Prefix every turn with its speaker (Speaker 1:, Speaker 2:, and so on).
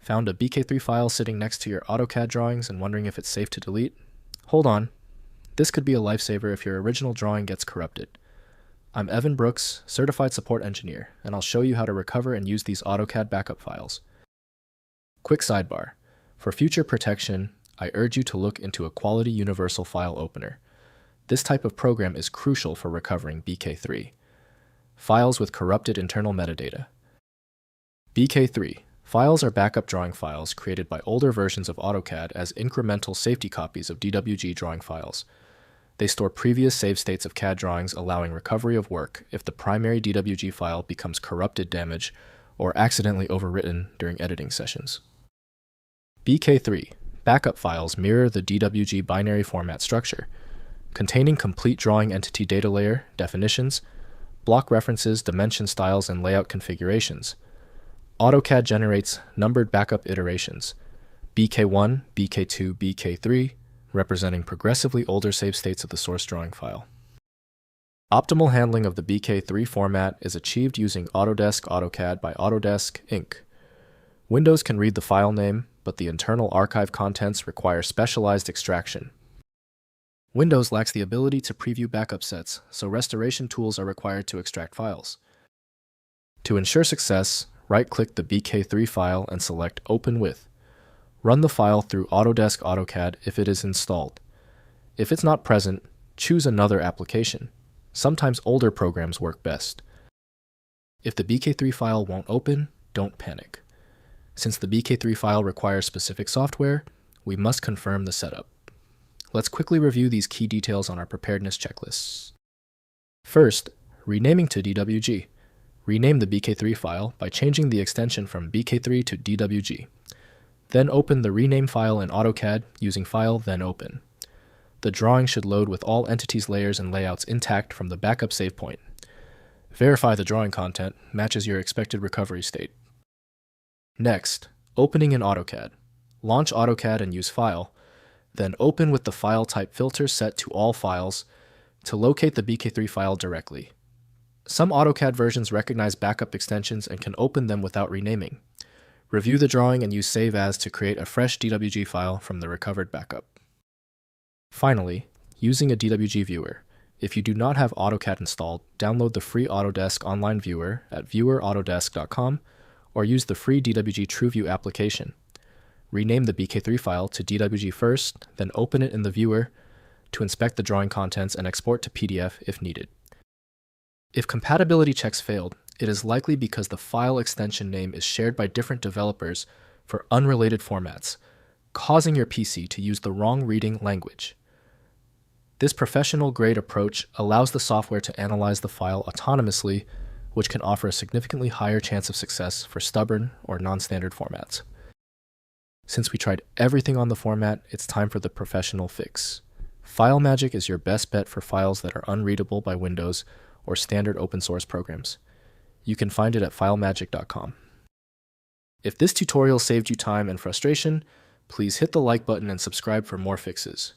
Speaker 1: Found a BK3 file sitting next to your AutoCAD drawings and wondering if it's safe to delete? Hold on. This could be a lifesaver if your original drawing gets corrupted. I'm Evan Brooks, Certified Support Engineer, and I'll show you how to recover and use these AutoCAD backup files. Quick sidebar. For future protection, I urge you to look into a Quality Universal File Opener. This type of program is crucial for recovering BK3 files with corrupted internal metadata. BK3 files are backup drawing files created by older versions of AutoCAD as incremental safety copies of DWG drawing files. They store previous save states of CAD drawings, allowing recovery of work if the primary DWG file becomes corrupted, damaged, or accidentally overwritten during editing sessions. BK3 backup files mirror the DWG binary format structure, containing complete drawing entity data layer, definitions, block references, dimension styles, and layout configurations. AutoCAD generates numbered backup iterations, BK1, BK2, BK3, representing progressively older save states of the source drawing file. Optimal handling of the BK3 format is achieved using Autodesk AutoCAD by Autodesk, Inc. Windows can read the file name, but the internal archive contents require specialized extraction. Windows lacks the ability to preview backup sets, so restoration tools are required to extract files. To ensure success, right-click the BK3 file and select Open With. Run the file through Autodesk AutoCAD if it is installed. If it's not present, choose another application. Sometimes older programs work best. If the BK3 file won't open, don't panic. Since the BK3 file requires specific software, we must confirm the setup. Let's quickly review these key details on our preparedness checklists. First, renaming to DWG. Rename the BK3 file by changing the extension from BK3 to DWG. Then open the rename file in AutoCAD using File, then Open. The drawing should load with all entities, layers, and layouts intact from the backup save point. Verify the drawing content matches your expected recovery state. Next, opening in AutoCAD. Launch AutoCAD and use File, then open with the file type filter set to all files to locate the BK3 file directly. Some AutoCAD versions recognize backup extensions and can open them without renaming. Review the drawing and use Save As to create a fresh DWG file from the recovered backup. Finally, using a DWG Viewer. If you do not have AutoCAD installed, download the free Autodesk online viewer at viewerautodesk.com or use the free DWG TrueView application. Rename the BK3 file to DWG first, then open it in the viewer to inspect the drawing contents and export to PDF if needed. If compatibility checks failed, it is likely because the file extension name is shared by different developers for unrelated formats, causing your PC to use the wrong reading language. This professional-grade approach allows the software to analyze the file autonomously, which can offer a significantly higher chance of success for stubborn or non-standard formats. Since we tried everything on the format, it's time for the professional fix. FileMagick is your best bet for files that are unreadable by Windows or standard open source programs. You can find it at filemagick.com. If this tutorial saved you time and frustration, please hit the like button and subscribe for more fixes.